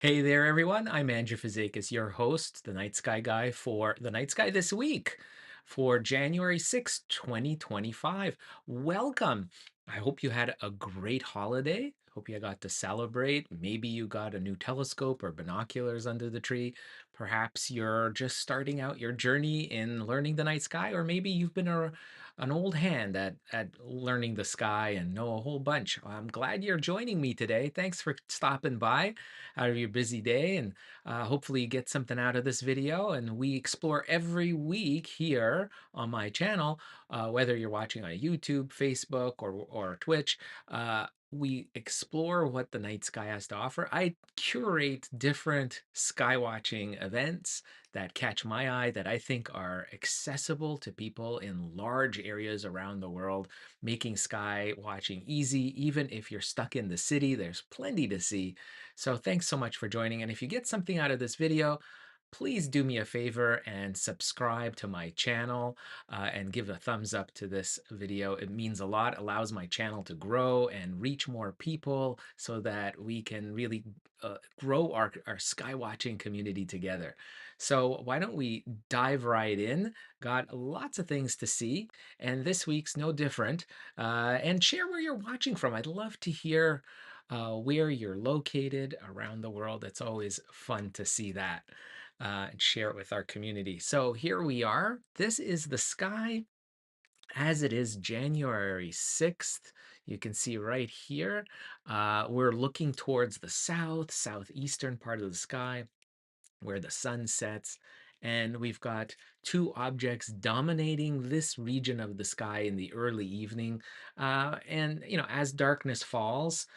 Hey there, everyone. I'm Andrew Fazekas, your host, the Night Sky Guy for the Night Sky this week for January 6th, 2025. Welcome. I hope you had a great holiday. Hope you got to celebrate. Maybe you got a new telescope or binoculars under the tree. Perhaps you're just starting out your journey in learning the night sky, or maybe you've been an old hand at learning the sky and know a whole bunch. I'm glad you're joining me today. Thanks for stopping by out of your busy day, and hopefully you get something out of this video. And we explore every week here on my channel, whether you're watching on YouTube, Facebook, or Twitch. We explore what the night sky has to offer. I curate different sky watching events that catch my eye, that I think are accessible to people in large areas around the world, making sky watching easy. Even if you're stuck in the city, there's plenty to see. So thanks so much for joining. And if you get something out of this video, please do me a favor and subscribe to my channel and give a thumbs up to this video. It means a lot, allows my channel to grow and reach more people so that we can really grow our sky watching community together. So why don't we dive right in? Got lots of things to see, and this week's no different. And share where you're watching from. I'd love to hear where you're located around the world. It's always fun to see that and share it with our community. So here we are. This is the sky as it is January 6th. You can see right here, we're looking towards the southeastern part of the sky where the sun sets. And we've got two objects dominating this region of the sky in the early evening. And, as darkness falls,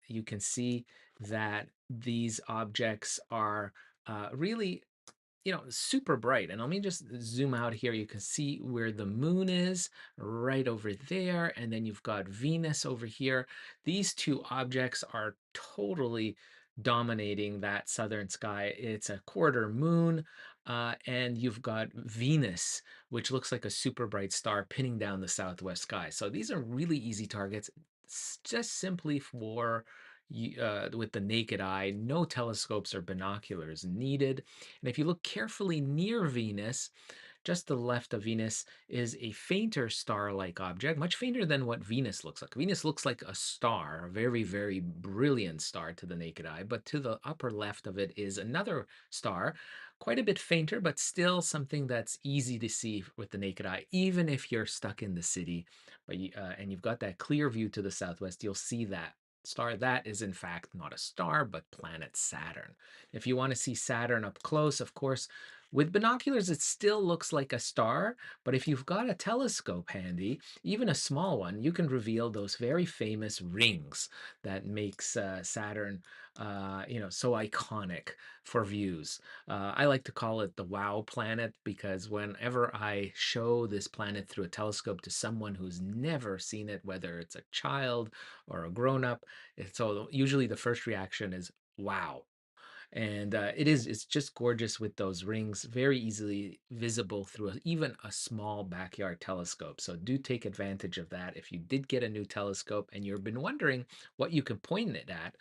you can see that these objects are really super bright. And let me just zoom out here. You can see where the moon is right over there. And then you've got Venus over here. These two objects are totally dominating that southern sky. It's a quarter moon. And you've got Venus, which looks like a super bright star pinning down the southwest sky. So these are really easy targets, just simply for with the naked eye. No telescopes or binoculars needed. And if you look carefully near Venus, just to the left of Venus is a fainter star-like object, much fainter than what Venus looks like. Venus looks like a star, a very, very brilliant star to the naked eye, but to the upper left of it is another star, quite a bit fainter, but still something that's easy to see with the naked eye, even if you're stuck in the city. And you've got that clear view to the southwest, you'll see that star. That is in fact not a star, but planet Saturn. If you want to see Saturn up close, of course, with binoculars, it still looks like a star, but if you've got a telescope handy, even a small one, you can reveal those very famous rings that makes Saturn, so iconic for views. I like to call it the wow planet because whenever I show this planet through a telescope to someone who's never seen it, whether it's a child or a grown-up, so usually the first reaction is, wow. And it's just gorgeous with those rings, very easily visible through even a small backyard telescope. So do take advantage of that. If you did get a new telescope and you've been wondering what you can point it at,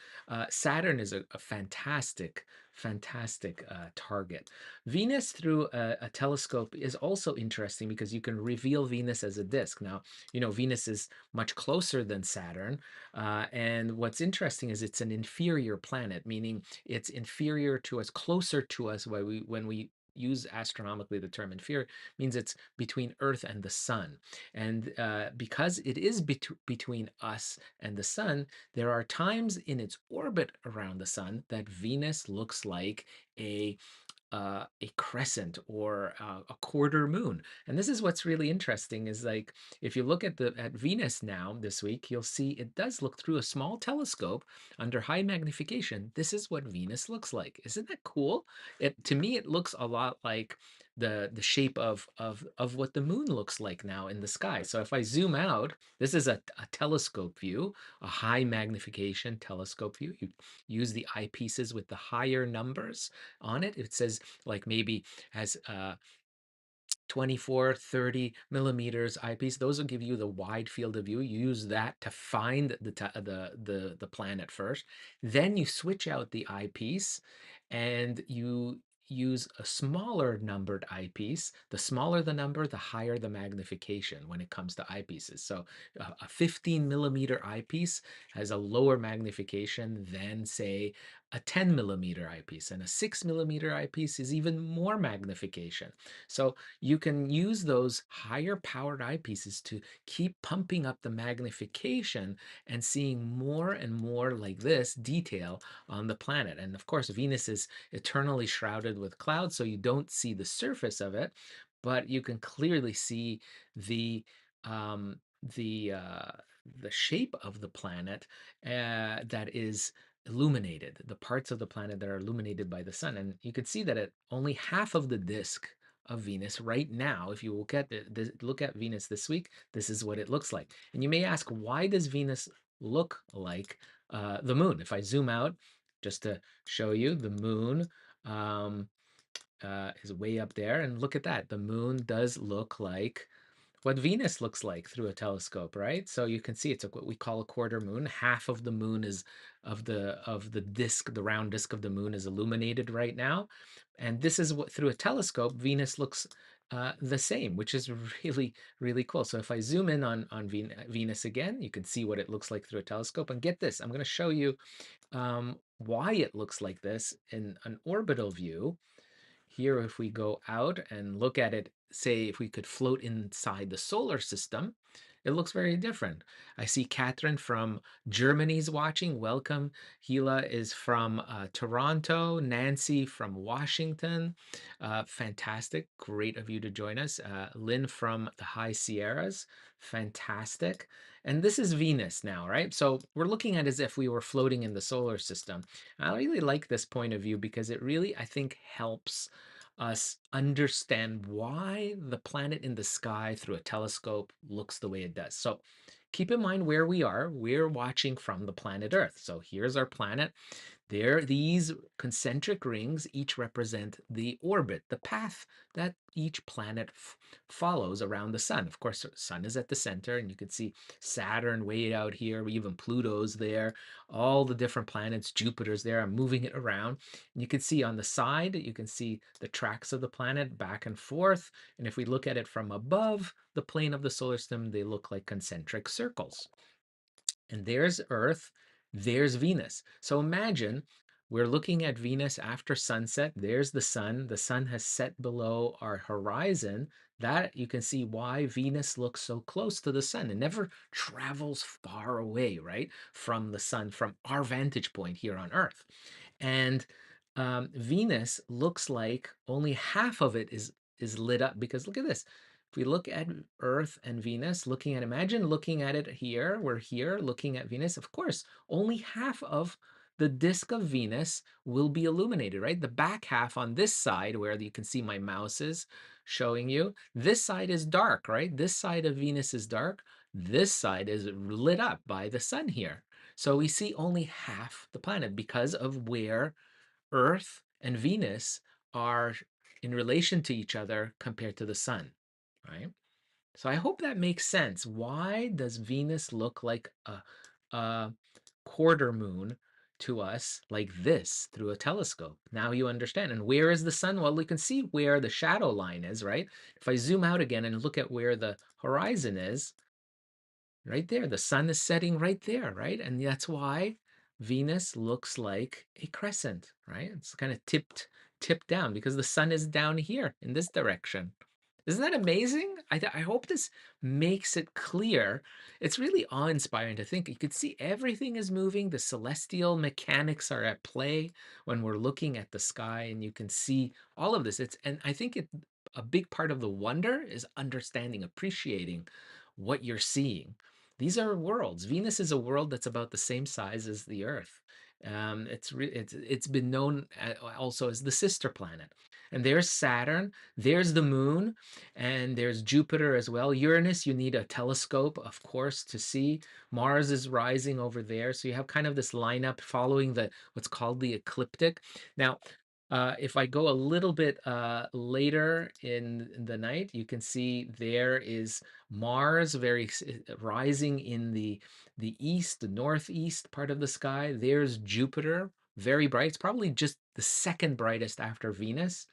Saturn is a fantastic, fantastic target. Venus through a telescope is also interesting because you can reveal Venus as a disk. Now, Venus is much closer than Saturn. And what's interesting is it's an inferior planet, meaning it's inferior to us, closer to us when we use astronomically the term inferior means it's between Earth and the sun. And because it is between us and the sun, there are times in its orbit around the sun that Venus looks like a a crescent or a quarter moon. And this is what's really interesting is like if you look at Venus now this week, you'll see it does look through a small telescope under high magnification. This is what Venus looks like. Isn't that cool? It to me it looks a lot like the shape of what the moon looks like now in the sky. So if I zoom out, this is a telescope view, a high magnification telescope view. You use the eyepieces with the higher numbers on it. It says like maybe has 24, 30 millimeters eyepiece. Those will give you the wide field of view. You use that to find the planet first. Then you switch out the eyepiece and you use a smaller numbered eyepiece. The smaller the number, the higher the magnification when it comes to eyepieces. So a 15 millimeter eyepiece has a lower magnification than say a 10 millimeter eyepiece, and a 6 millimeter eyepiece is even more magnification. So you can use those higher powered eyepieces to keep pumping up the magnification and seeing more and more like this detail on the planet. And of course, Venus is eternally shrouded with clouds, so you don't see the surface of it, but you can clearly see the um, the uh, the shape of the planet that is illuminated, the parts of the planet that are illuminated by the sun. And you can see that at only half of the disk of Venus right now, if you look at Venus this week, this is what it looks like. And you may ask, why does Venus look like the moon? If I zoom out, just to show you, the moon um, is way up there, and look at that. The moon does look like what Venus looks like through a telescope, right? So you can see it's what we call a quarter moon. Half of the moon is of the disk, the round disk of the moon is illuminated right now, and this is what through a telescope Venus looks the same, which is really cool. So if I zoom in on Venus again, you can see what it looks like through a telescope. And get this, I'm going to show you why it looks like this in an orbital view. Here, if we go out and look at it, say if we could float inside the solar system, it looks very different. I see Catherine from Germany's watching. Welcome. Gila is from Toronto. Nancy from Washington. Fantastic. Great of you to join us. Lynn from the High Sierras. Fantastic. And this is Venus now, right? So we're looking at it as if we were floating in the solar system. I really like this point of view because it really, I think, helps us understand why the planet in the sky through a telescope looks the way it does. So keep in mind where we are. We're watching from the planet Earth. So here's our planet. There, these concentric rings each represent the orbit, the path that each planet follows around the sun. Of course, the sun is at the center, and you can see Saturn way out here, even Pluto's there, all the different planets, Jupiter's there. I'm moving it around. And you can see on the side, you can see the tracks of the planet back and forth. And if we look at it from above the plane of the solar system, they look like concentric circles. And there's Earth, there's Venus. So imagine we're looking at Venus after sunset. There's the sun. The sun has set below our horizon. That you can see why Venus looks so close to the sun. It never travels far away, right, from the sun, from our vantage point here on Earth. And Venus looks like only half of it is lit up because look at this. If we look at Earth and Venus, imagine looking at it here, we're here looking at Venus. Of course, only half of the disk of Venus will be illuminated, right? The back half on this side, where you can see my mouse is showing you, this side is dark, right? This side of Venus is dark. This side is lit up by the sun here. So we see only half the planet because of where Earth and Venus are in relation to each other compared to the sun, right? So I hope that makes sense. Why does Venus look like a quarter moon to us like this through a telescope? Now you understand. And where is the sun? Well, we can see where the shadow line is, right? If I zoom out again and look at where the horizon is, right there, the sun is setting right there, right? And that's why Venus looks like a crescent, right? It's kind of tipped tip down because the sun is down here in this direction. Isn't that amazing? I hope this makes it clear. It's really awe-inspiring to think. You could see everything is moving. The celestial mechanics are at play when we're looking at the sky, and you can see all of this. And I think a big part of the wonder is understanding, appreciating what you're seeing. These are worlds. Venus is a world that's about the same size as the Earth. It's been known also as the sister planet. And there's Saturn, there's the moon, and there's Jupiter as well. Uranus, you need a telescope, of course, to see. Mars is rising over there. So you have kind of this lineup following the what's called the ecliptic. Now, if I go a little bit later in the night, you can see there is Mars rising in the east, the northeast part of the sky. There's Jupiter, very bright. It's probably just the second brightest after Venus.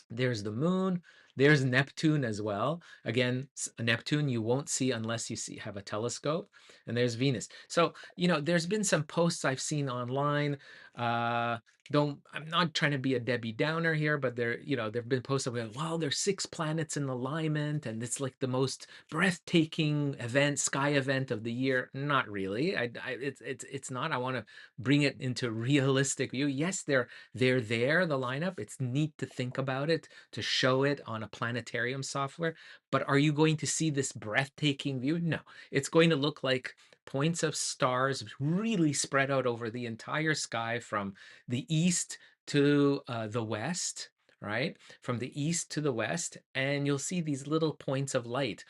There's the moon. There's Neptune as well. Again, Neptune you won't see unless you have a telescope. And there's Venus. So, there's been some posts I've seen online. Uh, I'm not trying to be a Debbie Downer here, but there've been posts about, well, there's 6 planets in alignment, and it's like the most breathtaking sky event of the year. Not really. It's not. I want to bring it into realistic view. Yes, they're there, the lineup. It's neat to think about it, to show it on a planetarium software. But are you going to see this breathtaking view? No. It's going to look like points of stars really spread out over the entire sky from the east to the west, right? From the east to the west, and you'll see these little points of light,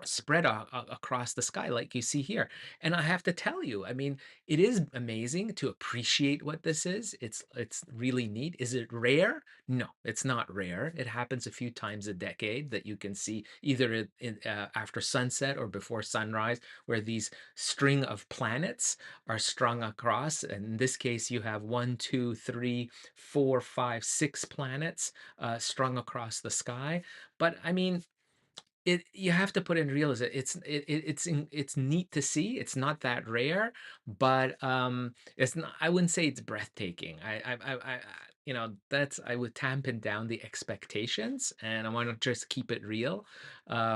spread across the sky, like you see here. And I have to tell you, I mean, it is amazing to appreciate what this is. It's really neat. Is it rare? No, it's not rare. It happens a few times a decade that you can see either after sunset or before sunrise, where these string of planets are strung across. And in this case, you have 1, 2, 3, 4, 5, 6 planets strung across the sky. But I mean, you have to put in real it's neat to see. It's not that rare, but it's not. I wouldn't say it's breathtaking. That's I would tampen down the expectations, and I want to just keep it real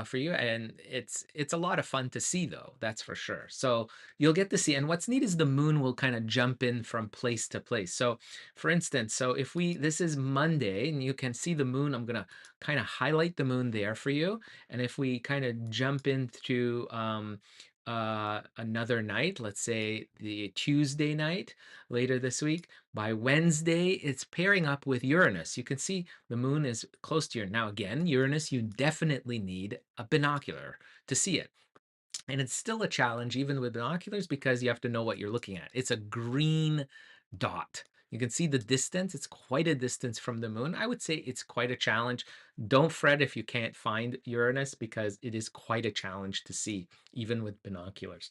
for you. And it's a lot of fun to see, though. That's for sure. So you'll get to see. And what's neat is the moon will kind of jump in from place to place. So, for instance, if this is Monday, and you can see the moon. I'm gonna kind of highlight the moon there for you. And if we kind of jump into another night, let's say the Tuesday night later this week, by Wednesday, it's pairing up with Uranus. You can see the moon is close to you. Now, again, Uranus, you definitely need a binocular to see it. And it's still a challenge, even with binoculars, because you have to know what you're looking at. It's a green dot. You can see the distance. It's quite a distance from the moon. I would say it's quite a challenge. Don't fret if you can't find Uranus, because it is quite a challenge to see, even with binoculars.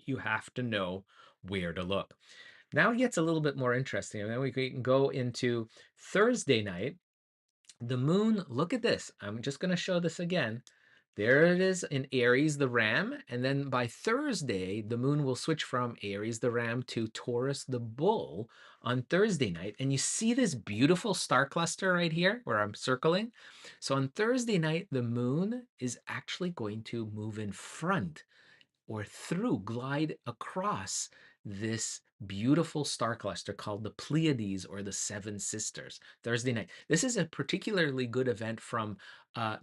You have to know where to look. Now it gets a little bit more interesting. And then we can go into Thursday night. The moon, look at this. I'm just going to show this again. There it is in Aries, the ram. And then by Thursday, the moon will switch from Aries, the ram, to Taurus, the bull on Thursday night. And you see this beautiful star cluster right here where I'm circling. So on Thursday night, the moon is actually going to move in front or glide across this beautiful star cluster called the Pleiades or the Seven Sisters Thursday night. This is a particularly good event from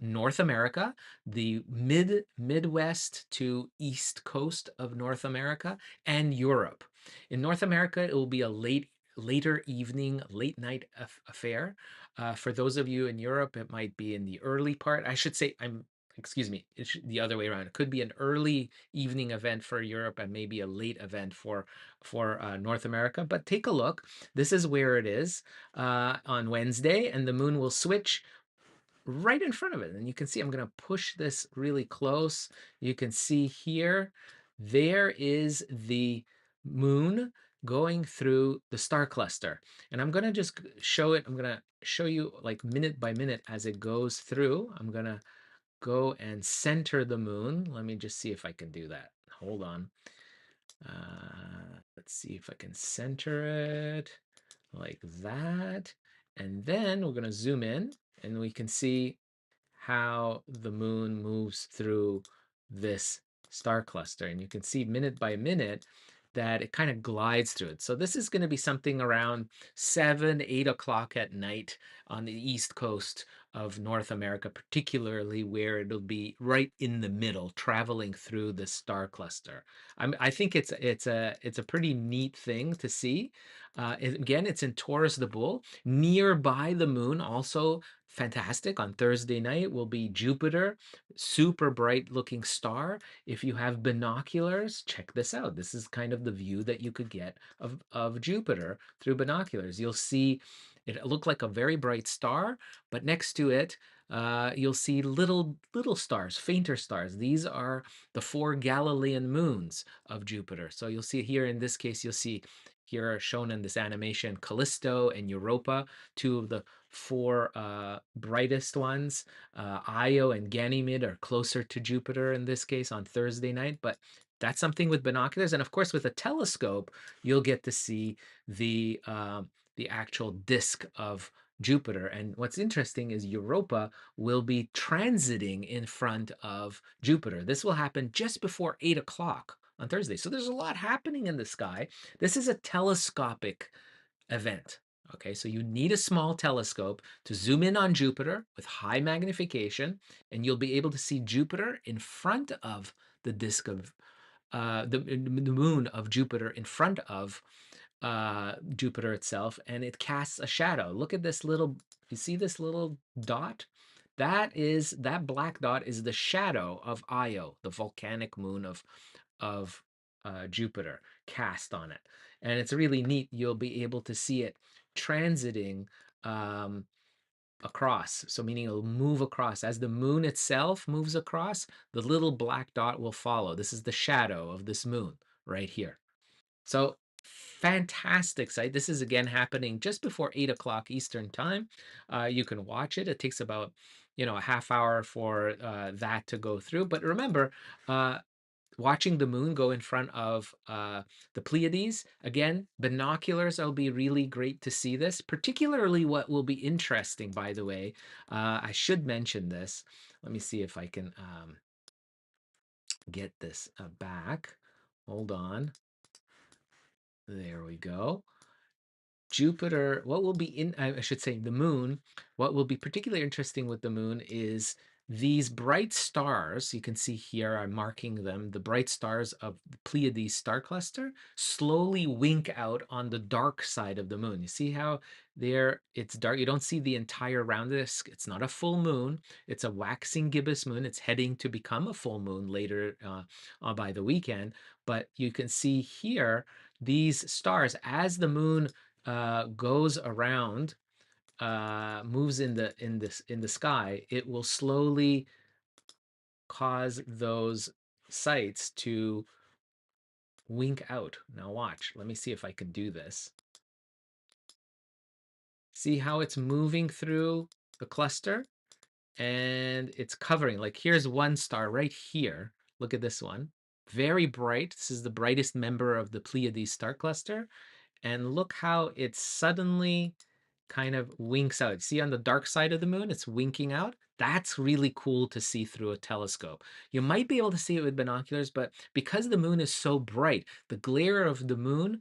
North America, the Midwest to East Coast of North America, and Europe. In North America, it will be a later evening, late night affair. For those of you in Europe, it might be in the early part. I should say, excuse me, it's the other way around. It could be an early evening event for Europe and maybe a late event for North America. But take a look. This is where it is on Wednesday, and the moon will switch right in front of it. And you can see, I'm going to push this really close. You can see here, there is the moon going through the star cluster. And I'm going to just show it. I'm going to show you like minute by minute as it goes through. I'm going to go and center the moon. Let me just see if I can do that. Hold on. Let's see if I can center it. like that. And then we're going to zoom in and we can see how the moon moves through this star cluster. And you can see minute by minute that it kind of glides through it. So this is going to be something around 7, 8 o'clock at night on the east coast of North America, particularly where it'll be right in the middle, traveling through the star cluster. I think it's a pretty neat thing to see. Again, it's in Taurus the Bull, nearby the moon. Also fantastic. On Thursday night will be Jupiter, super bright looking star. If you have binoculars, check this out. This is kind of the view that you could get of Jupiter through binoculars. You'll see it look like a very bright star, but next to it, you'll see little stars, fainter stars. These are the 4 Galilean moons of Jupiter. So you'll see here in this case, you'll see here are shown in this animation Callisto and Europa, two of the 4 brightest ones. Io and Ganymede are closer to Jupiter in this case on Thursday night, but that's something with binoculars. And of course, with a telescope, you'll get to see the actual disk of Jupiter. And what's interesting is Europa will be transiting in front of Jupiter. This will happen just before 8 o'clock on Thursday. So there's a lot happening in the sky. This is a telescopic event. Okay, so you need a small telescope to zoom in on Jupiter with high magnification, and you'll be able to see Jupiter in front of the disk of the moon of Jupiter in front of Jupiter itself, and it casts a shadow. Look at this little, you see this little dot? That black dot is the shadow of Io, the volcanic moon of Jupiter cast on it. And it's really neat. You'll be able to see it transiting um, across. So meaning it'll move across. As the moon itself moves across, the little black dot will follow. This is the shadow of this moon right here. So fantastic sight. This is again happening just before 8 o'clock Eastern time. You can watch it. It takes about, a half hour for that to go through. But remember, watching the moon go in front of the Pleiades, again, binoculars will be really great to see this. Particularly what will be interesting, by the way, I should mention this. Let me see if I can get this back. Hold on. There we go. Jupiter, what will be in, I should say, the moon, what will be particularly interesting with the moon is these bright stars. You can see here, I'm marking them, the bright stars of the Pleiades star cluster slowly wink out on the dark side of the moon. You see how there it's dark? You don't see the entire round disk. It's not a full moon. It's a waxing gibbous moon. It's heading to become a full moon later by the weekend. But you can see here these stars as the moon goes around, moves in the sky, it will slowly cause those sites to wink out. Now watch. Let me see if I can do this. See how it's moving through the cluster and it's covering. Like here's one star right here. Look at this one. Very bright. This is the brightest member of the Pleiades star cluster. And look how it suddenly kind of winks out. See on the dark side of the moon, it's winking out. That's really cool to see through a telescope. You might be able to see it with binoculars, but because the moon is so bright, the glare of the moon,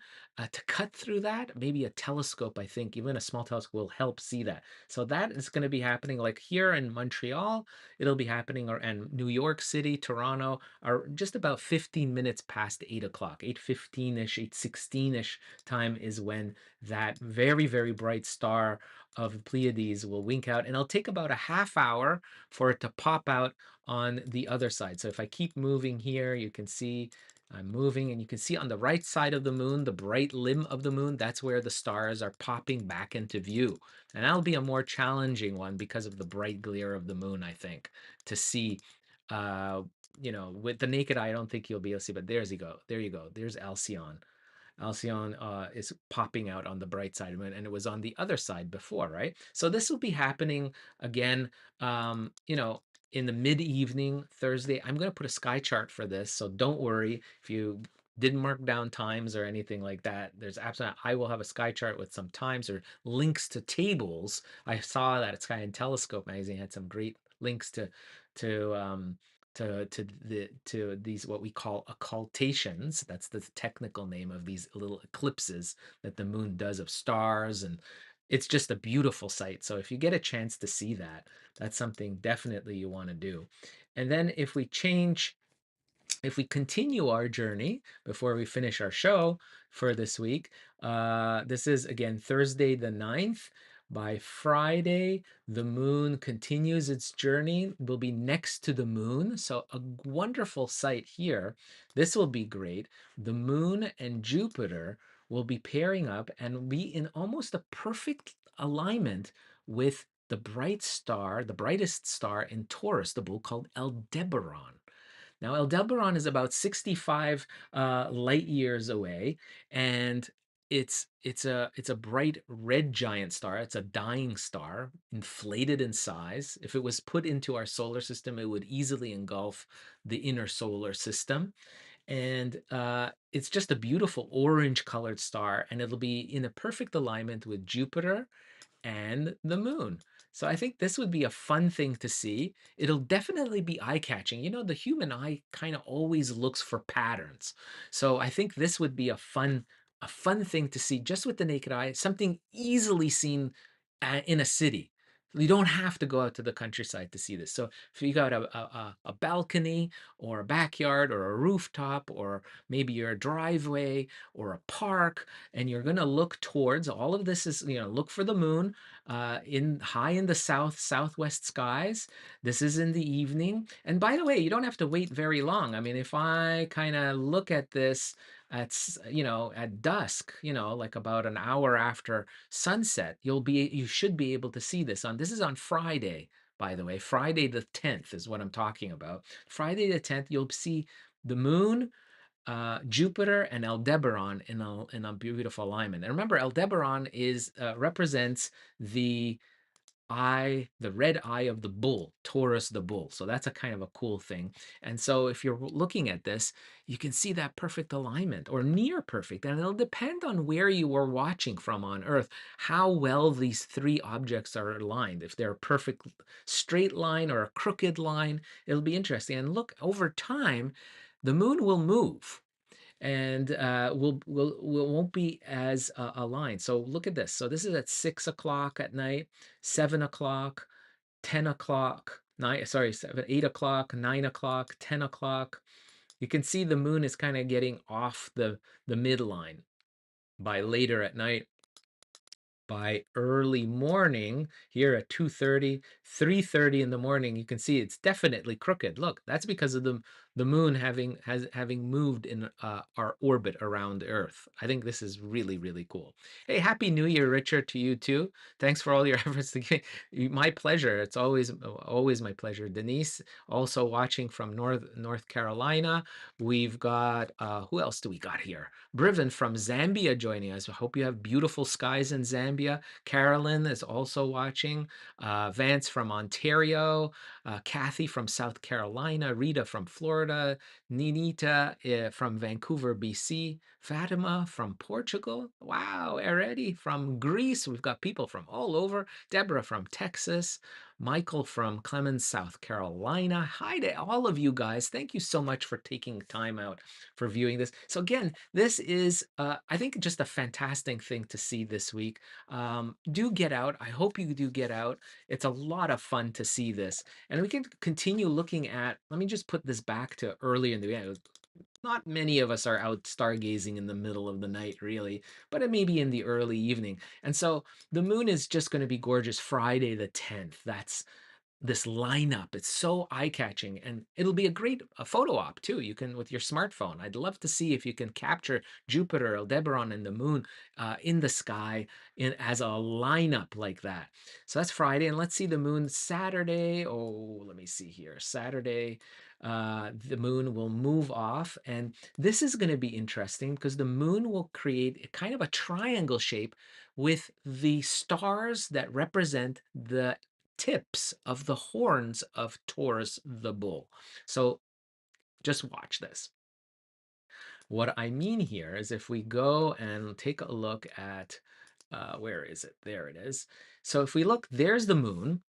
to cut through that, maybe a telescope, I think, even a small telescope will help see that. So that is going to be happening like here in Montreal, it'll be happening, and New York City, Toronto, are just about 15 minutes past 8 o'clock, 8:15-ish, 8:16-ish time is when that very, very bright star of the Pleiades will wink out, and it'll take about a half hour for it to pop out on the other side. So if I keep moving here, you can see I'm moving, and you can see on the right side of the moon, the bright limb of the moon, that's where the stars are popping back into view. And that'll be a more challenging one because of the bright glare of the moon, I think, to see. With the naked eye, I don't think you'll be able to see, but there's you go. There you go. There's Alcyon. Alcyon is popping out on the bright side of it, and it was on the other side before, right? So this will be happening again, in the mid-evening Thursday. I'm going to put a sky chart for this, so don't worry if you Didn't mark down times or anything like that. There's absolutely I will have a sky chart with some times or links to tables. I saw that at Sky and Telescope magazine had some great links to to these what we call occultations. That's the technical name of these little eclipses that the moon does of stars, and it's just a beautiful sight. So if you get a chance to see that, that's something definitely you want to do. And then if we continue our journey before we finish our show for this week, this is again Thursday the 9th. By Friday, the moon continues its journey, will be next to the moon. So, a wonderful sight here. This will be great. The moon and Jupiter will be pairing up and be in almost a perfect alignment with the bright star, the brightest star in Taurus, the bull called Aldebaran. Now, Aldebaran is about 65 light years away, and it's a bright red giant star. It's a dying star, inflated in size. If it was put into our solar system, it would easily engulf the inner solar system. And it's just a beautiful orange colored star, and it'll be in a perfect alignment with Jupiter and the moon. So I think this would be a fun thing to see. It'll definitely be eye-catching. You know, the human eye kind of always looks for patterns. So I think this would be a fun thing to see just with the naked eye, something easily seen in a city. You don't have to go out to the countryside to see this. So if you got a balcony or a backyard or a rooftop or maybe your driveway or a park, and you're going to look towards all of this is look for the moon in high in the southwest skies. This is in the evening, and by the way, you don't have to wait very long. I mean, if I kind of look at this at dusk, like about an hour after sunset, you should be able to see this is on Friday, by the way. Friday the 10th is what I'm talking about. Friday the 10th, you'll see the moon, Jupiter and Aldebaran in a beautiful alignment. And remember, Aldebaran represents the the red eye of the bull, Taurus the bull. So that's a kind of a cool thing. And so if you're looking at this, you can see that perfect alignment or near perfect. And it'll depend on where you are watching from on Earth, how well these three objects are aligned. If they're a perfect straight line or a crooked line, it'll be interesting. And look, over time, the moon will move and won't be as aligned. So look at this. So this is at 6 o'clock at night, 7 o'clock, 10 o'clock, 8 o'clock, 9 o'clock, 10 o'clock. You can see the moon is kind of getting off the midline by later at night. By early morning here at 2:30, 3:30 in the morning, you can see it's definitely crooked. Look, that's because of the moon having moved in our orbit around Earth. I think this is really, really cool. Hey, happy New Year, Richard, to you too. Thanks for all your efforts to get my pleasure. It's always my pleasure. Denise, also watching from North Carolina. We've got who else do we got here? Briven from Zambia joining us. I hope you have beautiful skies in Zambia. Carolyn is also watching. Vance from Ontario. Kathy from South Carolina. Rita from Florida. Ninita from Vancouver, BC. Fatima from Portugal. Wow. Eredi from Greece. We've got people from all over. Deborah from Texas. Michael from Clemens, South Carolina. Hi to all of you guys. Thank you so much for taking time out for viewing this. So again, this is, I think, just a fantastic thing to see this week. Do get out. I hope you do get out. It's a lot of fun to see this. And we can continue looking at, let me just put this back to earlier in the day. Not many of us are out stargazing in the middle of the night, really, but it may be in the early evening. And so the moon is just going to be gorgeous Friday the 10th. That's this lineup. It's so eye-catching, and it'll be a great photo op too. You can with your smartphone. I'd love to see if you can capture Jupiter, Aldebaran, and the moon in the sky as a lineup like that. So that's Friday, and let's see the moon Saturday. Oh, let me see here. Saturday, the moon will move off, and this is going to be interesting because the moon will create a kind of a triangle shape with the stars that represent the tips of the horns of Taurus the bull. So just watch this. What I mean here is if we go and take a look at, where is it? There it is. So if we look, there's the moon,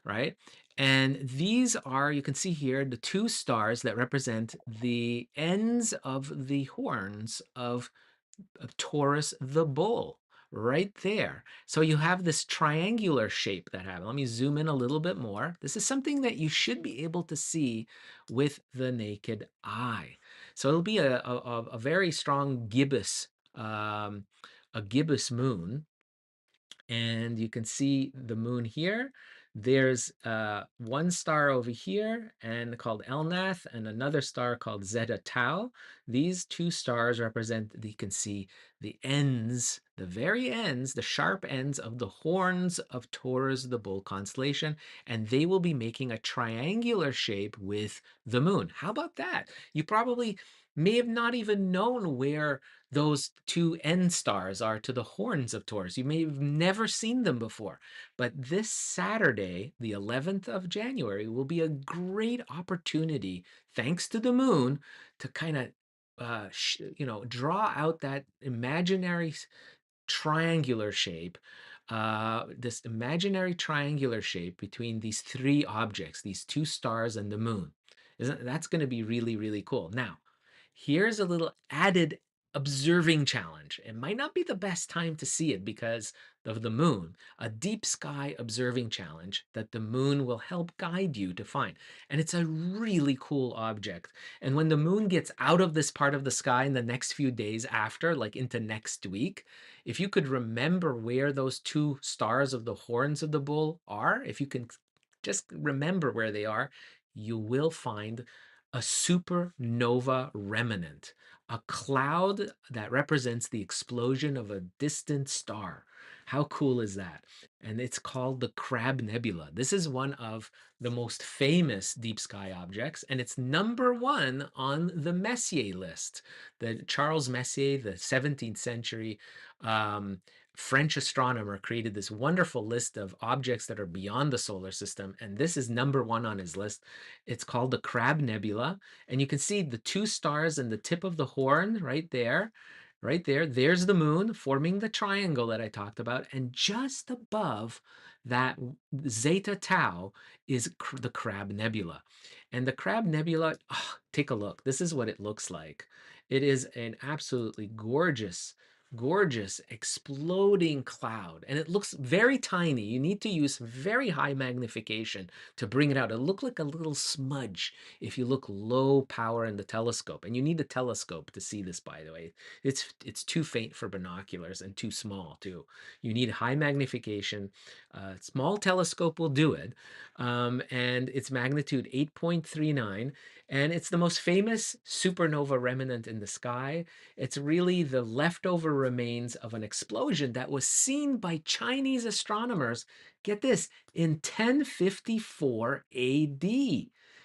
right? And these are, you can see here, the two stars that represent the ends of the horns of Taurus the bull right there. So you have this triangular shape that happens. Let me zoom in a little bit more. This is something that you should be able to see with the naked eye. So it'll be a very strong um, a gibbous moon, and you can see the moon here. There's one star over here and called Elnath, and another star called Zeta Tau. These two stars represent, you can see the ends, the very ends, the sharp ends of the horns of Taurus the bull constellation, and they will be making a triangular shape with the moon. How about that? You probably may have not even known where those two end stars are to the horns of Taurus. You may have never seen them before. But this Saturday, the 11th of January, will be a great opportunity, thanks to the moon, to kind of draw out that imaginary triangular shape, this imaginary triangular shape between these three objects, these two stars and the moon. Isn't that's going to be really, really cool. Now, here's a little added observing challenge. It might not be the best time to see it because of the moon, a deep sky observing challenge that the moon will help guide you to find. And it's a really cool object. And when the moon gets out of this part of the sky in the next few days after, like into next week, if you could remember where those two stars of the horns of the bull are, if you can just remember where they are, you will find a supernova remnant, a cloud that represents the explosion of a distant star. How cool is that? And it's called the Crab Nebula. This is one of the most famous deep sky objects, and it's number one on the Messier list. The Charles Messier, the 17th century um, French astronomer, created this wonderful list of objects that are beyond the solar system, and this is number one on his list. It's called the Crab Nebula, and you can see the two stars in the tip of the horn right there. Right there, there's the moon forming the triangle that I talked about, and just above that Zeta Tau is the Crab Nebula. And the Crab Nebula, take a look. This is what it looks like. It is an absolutely gorgeous, gorgeous exploding cloud, and it looks very tiny. You need to use very high magnification to bring it out. It look like a little smudge if you look low power in the telescope, and you need a telescope to see this, by the way. It's too faint for binoculars and too small too. You need high magnification. Small telescope will do it, and its magnitude 8.39, and it's the most famous supernova remnant in the sky. It's really the leftover remains of an explosion that was seen by Chinese astronomers, get this, in 1054 AD.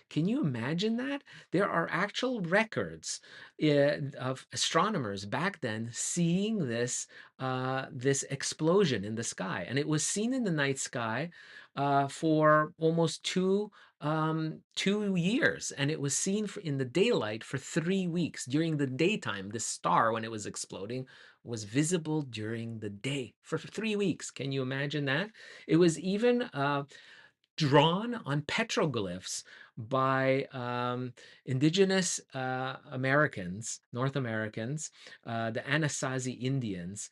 Can you imagine that? There are actual records of astronomers back then seeing this explosion in the sky, and it was seen in the night sky for almost 2 years, and it was seen in the daylight for 3 weeks. During the daytime, the star, when it was exploding, was visible during the day for 3 weeks. Can you imagine that? It was even drawn on petroglyphs by indigenous Americans, North Americans, the Anasazi Indians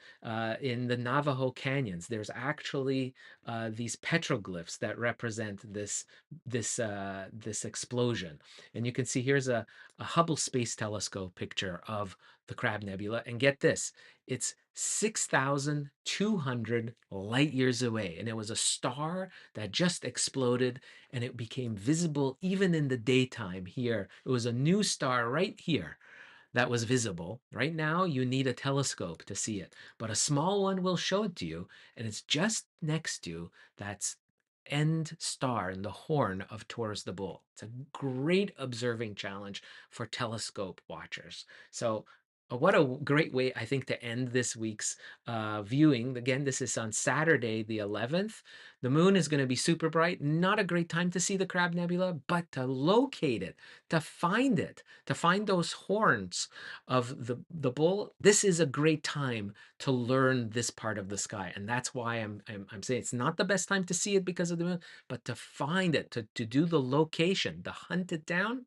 in the Navajo canyons. There's actually these petroglyphs that represent this explosion. And you can see here's a Hubble Space Telescope picture of the Crab Nebula. And get this, it's 6,200 light years away. And it was a star that just exploded, and it became visible even in the daytime here. It was a new star right here that was visible. Right now, you need a telescope to see it, but a small one will show it to you, and it's just next to that end star in the horn of Taurus the bull. It's a great observing challenge for telescope watchers. So What a great way, I think, to end this week's viewing. Again, this is on Saturday, the 11th. The moon is going to be super bright. Not a great time to see the Crab Nebula, but to locate it, to find those horns of the bull. This is a great time to learn this part of the sky, and that's why I'm saying it's not the best time to see it because of the moon, but to find it, to do the location, to hunt it down.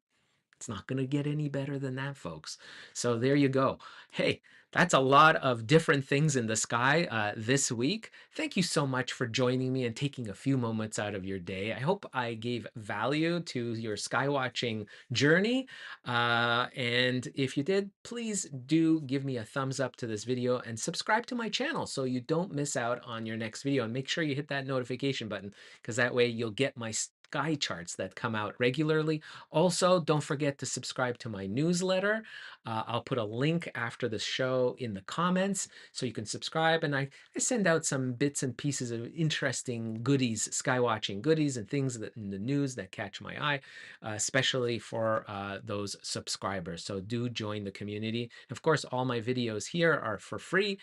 It's not going to get any better than that, folks. So there you go. Hey, that's a lot of different things in the sky this week. Thank you so much for joining me and taking a few moments out of your day. I hope I gave value to your sky watching journey. And if you did, please do give me a thumbs up to this video and subscribe to my channel so you don't miss out on your next video. And make sure you hit that notification button because that way you'll get my sky charts that come out regularly. Also, don't forget to subscribe to my newsletter. I'll put a link after the show in the comments so you can subscribe. And I send out some bits and pieces of interesting goodies, sky watching goodies and things that in the news that catch my eye, especially for those subscribers. So do join the community. Of course, all my videos here are for free.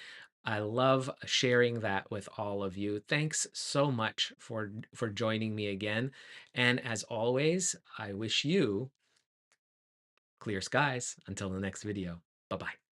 I love sharing that with all of you. Thanks so much for joining me again. And as always, I wish you clear skies until the next video. Bye-bye.